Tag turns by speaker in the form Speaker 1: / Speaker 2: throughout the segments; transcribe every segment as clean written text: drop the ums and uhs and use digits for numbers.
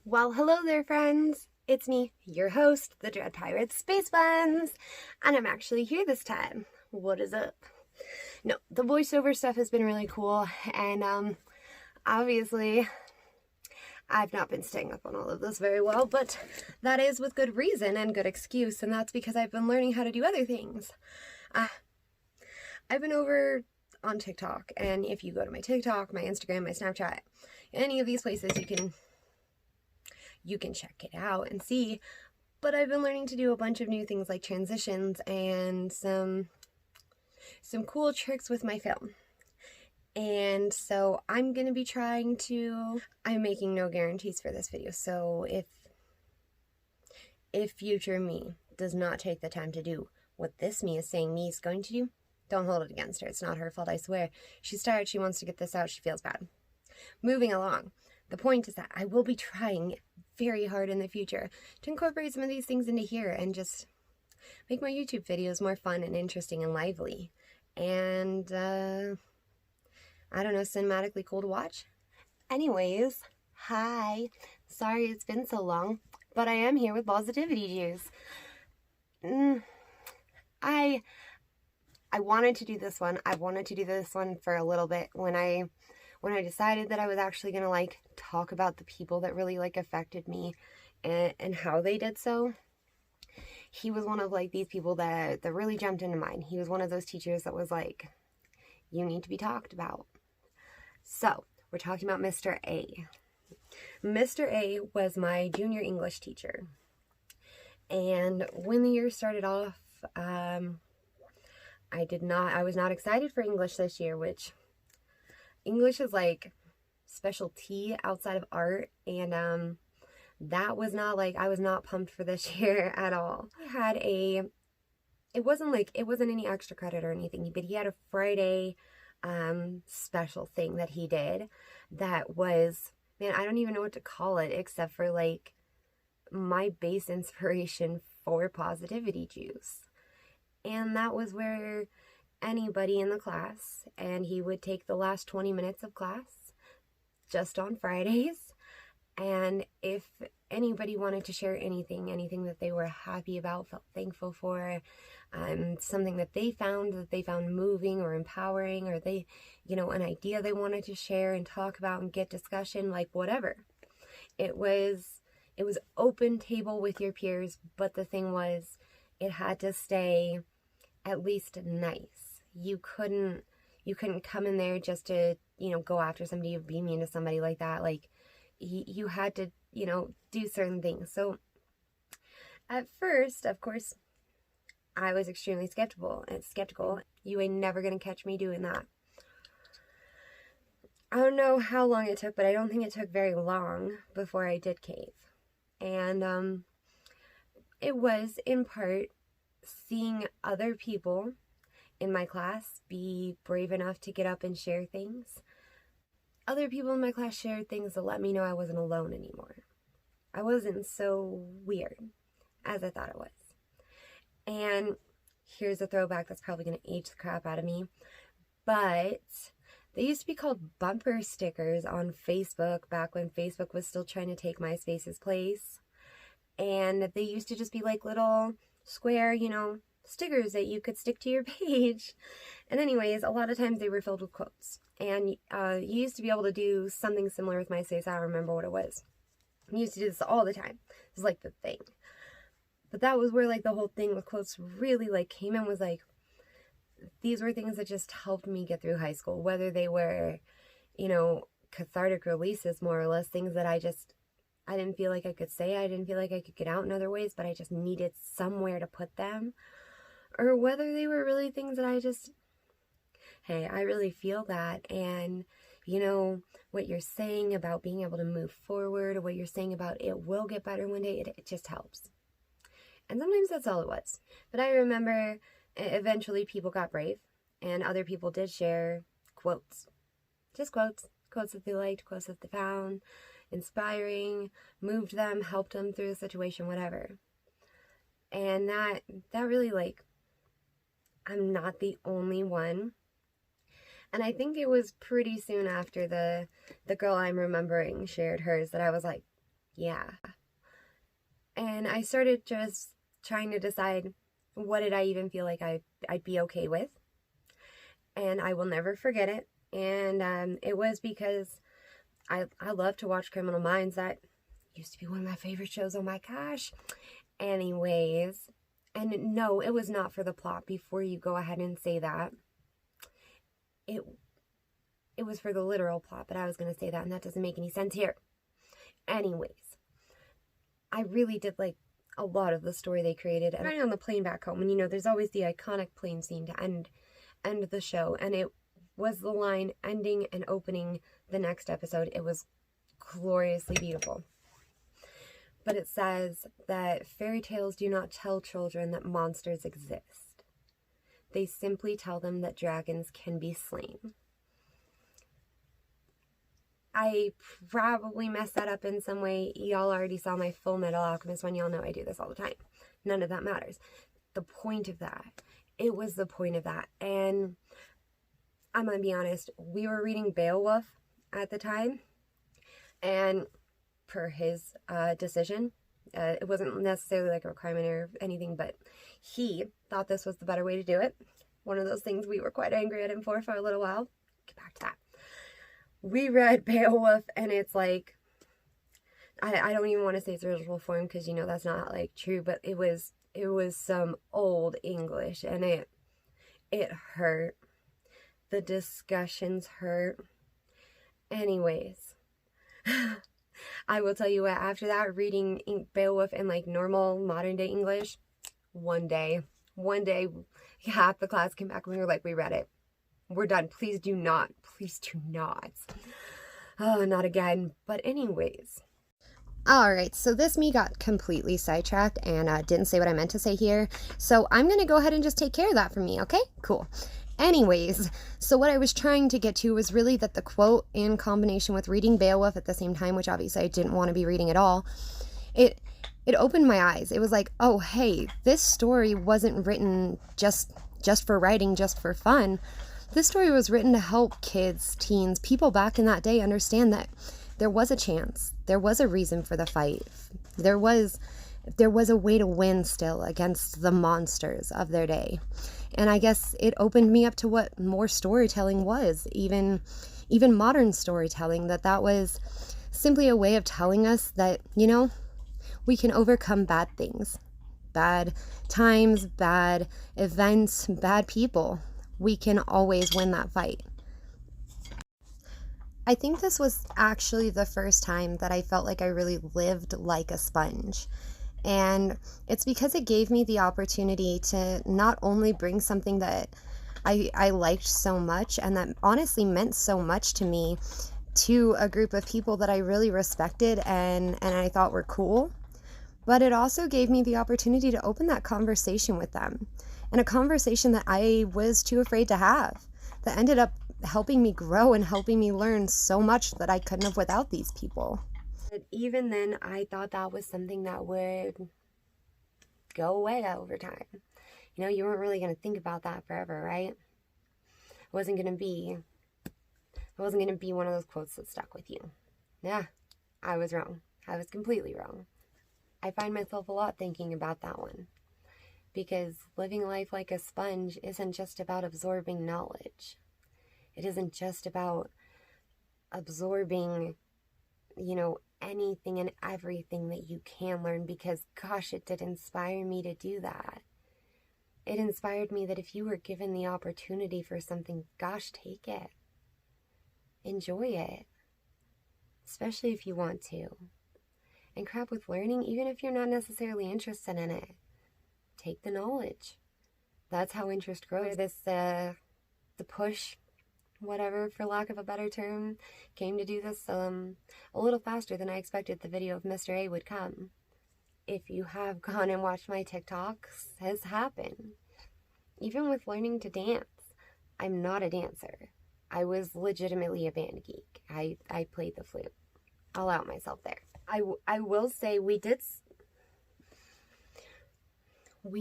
Speaker 1: Well, hello there, friends. It's me, your host, the Dread Pirate Space Buns, and I'm actually here this time. What is up? No, the voiceover stuff has been really cool, and obviously, I've not been staying up on all of this very well, but that is with good reason and good excuse, and that's because I've been learning how to do other things. I've been over on TikTok, and if you go to my TikTok, my Instagram, my Snapchat, any of these places, you can check it out and see. But I've been learning to do a bunch of new things like transitions and some cool tricks with my film. And so I'm going to be I'm making no guarantees for this video. So if future me does not take the time to do what this me is saying me is going to do, don't hold it against her. It's not her fault, I swear. She's tired. She wants to get this out. She feels bad. Moving along. The point is that I will be trying very hard in the future to incorporate some of these things into here and just make my YouTube videos more fun and interesting and lively. And, I don't know, cinematically cool to watch. Anyways, hi. Sorry it's been so long, but I am here with Positivity Juice. I wanted to do this one. I wanted to do this one for a little bit when I decided that I was actually going to talk about the people that really affected me and how they did so. He was one of these people that really jumped into mind. He was one of those teachers that was you need to be talked about. So we're talking about Mr. A. Mr. A was my junior English teacher. And when the year started off, I was not excited for English this year, which English is specialty outside of art, and that was not I was not pumped for this year at all. It wasn't any extra credit or anything, but he had a Friday special thing that he did that was, man, I don't even know what to call it except for my base inspiration for Positivity Juice. And that was where anybody in the class, and he would take the last 20 minutes of class just on Fridays, and if anybody wanted to share anything that they were happy about, felt thankful for, something that they found moving or empowering, or they, an idea they wanted to share and talk about and get discussion, whatever. It was open table with your peers, but the thing was, it had to stay at least nice. You couldn't come in there just to, go after somebody or be mean to somebody like that. You had to, do certain things. So at first, of course, I was extremely skeptical. You ain't never gonna catch me doing that. I don't know how long it took, but I don't think it took very long before I did cave. And it was in part seeing other people in my class be brave enough to get up and share things. Other people in my class shared things that let me know I wasn't alone anymore. I wasn't so weird as I thought it was. And here's a throwback that's probably going to age the crap out of me, but they used to be called bumper stickers on Facebook back when Facebook was still trying to take MySpace's place. And they used to just be little square, stickers that you could stick to your page. And anyways, a lot of times they were filled with quotes. And you used to be able to do something similar with MySpace. I don't remember what it was. You used to do this all the time. It was the thing. But that was where the whole thing with quotes really came in, was these were things that just helped me get through high school, whether they were, cathartic releases, more or less, things that I didn't feel like I could say, I didn't feel like I could get out in other ways, but I just needed somewhere to put them, or whether they were really things that hey, I really feel that, and what you're saying about being able to move forward, or what you're saying about it will get better one day, it just helps. And sometimes that's all it was. But I remember eventually people got brave, and other people did share quotes. Just quotes that they liked, quotes that they found inspiring, moved them, helped them through the situation, whatever. And that really, I'm not the only one. And I think it was pretty soon after the girl I'm remembering shared hers that I was Yeah. And I started just trying to decide, what did I even feel like I'd be okay with? And I will never forget it. And it was because I love to watch Criminal Minds. That used to be one of my favorite shows. Oh my gosh. Anyways, and no, it was not for the plot, before you go ahead and say that. It was for the literal plot, but I was going to say that, and that doesn't make any sense here. Anyways, I really did like a lot of the story they created. And right on the plane back home, and there's always the iconic plane scene to end the show, and it was the line ending and opening the next episode. It was gloriously beautiful. But it says that fairy tales do not tell children that monsters exist. They simply tell them that dragons can be slain. I probably messed that up in some way. Y'all already saw my Full Metal Alchemist one. Y'all know I do this all the time. None of that matters. The point of that. It was the point of that. And I'm going to be honest. We were reading Beowulf at the time. And per his decision, it wasn't necessarily like a requirement or anything, but he thought this was the better way to do it. One of those things we were quite angry at him for a little while. Get back to that. We read Beowulf, and it's like, I don't even want to say it's original form, because that's not like true, but it was some old English, and it hurt. The discussions hurt. Anyways, I will tell you what, after that, reading Beowulf in like normal modern day English, one day half the class came back and we were like, we read it. We're done. Please do not. Oh, not again. But anyways. Alright, so this me got completely sidetracked and didn't say what I meant to say here. So I'm going to go ahead and just take care of that for me, okay? Cool. Anyways, so what I was trying to get to was really that the quote, in combination with reading Beowulf at the same time, which obviously I didn't want to be reading at all, it opened my eyes. It was like, oh, hey, this story wasn't written just for writing, just for fun. This story was written to help kids, teens, people back in that day understand that there was a chance. There was a reason for the fight. There was a way to win still against the monsters of their day. And I guess it opened me up to what more storytelling was, even modern storytelling, that was simply a way of telling us that, we can overcome bad things, bad times, bad events, bad people. We can always win that fight. I think this was actually the first time that I felt like I really lived like a sponge. And it's because it gave me the opportunity to not only bring something that I liked so much and that honestly meant so much to me to a group of people that I really respected and I thought were cool, but it also gave me the opportunity to open that conversation with them. And a conversation that I was too afraid to have, that ended up helping me grow and helping me learn so much that I couldn't have without these people. But even then, I thought that was something that would go away over time. You weren't really going to think about that forever, right? It wasn't going to be one of those quotes that stuck with you. Yeah, I was wrong. I was completely wrong. I find myself a lot thinking about that one. Because living life like a sponge isn't just about absorbing knowledge. It isn't just about absorbing, anything and everything that you can learn, because gosh, it did inspire me to do that. It inspired me that if you were given the opportunity for something, gosh, take it. Enjoy it. Especially if you want to. And crap with learning, even if you're not necessarily interested in it. Take the knowledge. That's how interest grows. The push, whatever, for lack of a better term, came to do this a little faster than I expected the video of Mr. A would come. If you have gone and watched my TikToks, has happened. Even with learning to dance, I'm not a dancer. I was legitimately a band geek. I played the flute. I'll out myself there. I will say we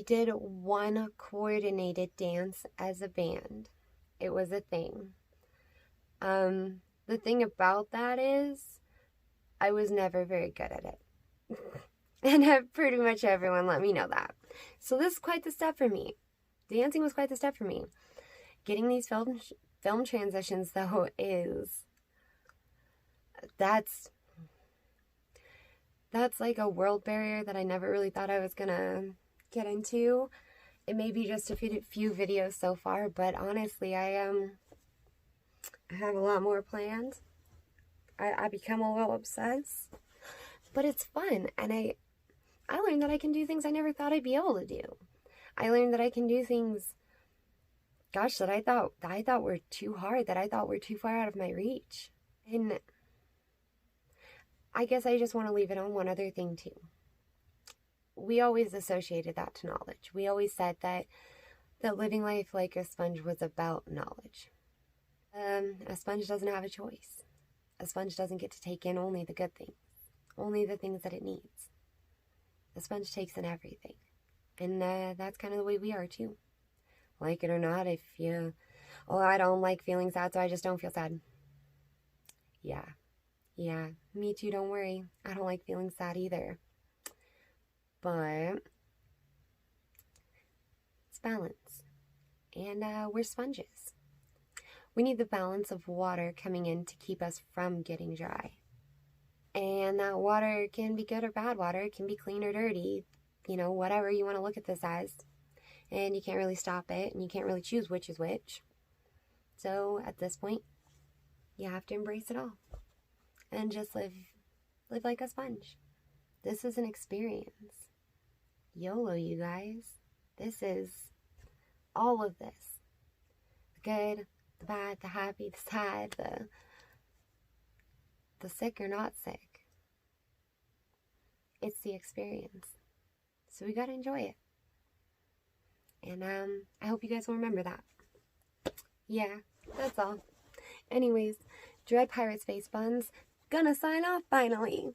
Speaker 1: did one coordinated dance as a band. It was a thing. The thing about that is I was never very good at it. And pretty much everyone let me know that. So this is quite the step for me. Dancing was quite the step for me. Getting these film transitions, though, that's like a world barrier that I never really thought I was gonna get into. It may be just a few videos so far, but honestly, I have a lot more planned. I become a little obsessed, but it's fun, and I learned that I can do things I never thought I'd be able to do. I learned that I can do things, gosh, that I thought were too hard, that I thought were too far out of my reach. And I guess I just want to leave it on one other thing too. We always associated that to knowledge. We always said that living life like a sponge was about knowledge. A sponge doesn't have a choice. A sponge doesn't get to take in only the good things, only the things that it needs. The sponge takes in everything. And that's kind of the way we are too. Like it or not, if you, oh, I don't like feeling sad, so I just don't feel sad. Yeah, me too, don't worry. I don't like feeling sad either. But it's balance. And we're sponges. We need the balance of water coming in to keep us from getting dry. And that water can be good or bad water. It can be clean or dirty. You know, whatever you want to look at this as. And you can't really stop it, and you can't really choose which is which. So at this point, you have to embrace it all. And just live like a sponge. This is an experience. YOLO, you guys. This is all of this. The good, the bad, the happy, the sad, the sick or not sick. It's the experience. So we gotta enjoy it. And I hope you guys will remember that. Yeah, that's all. Anyways, Dread Pirate Space Buns, gonna sign off finally.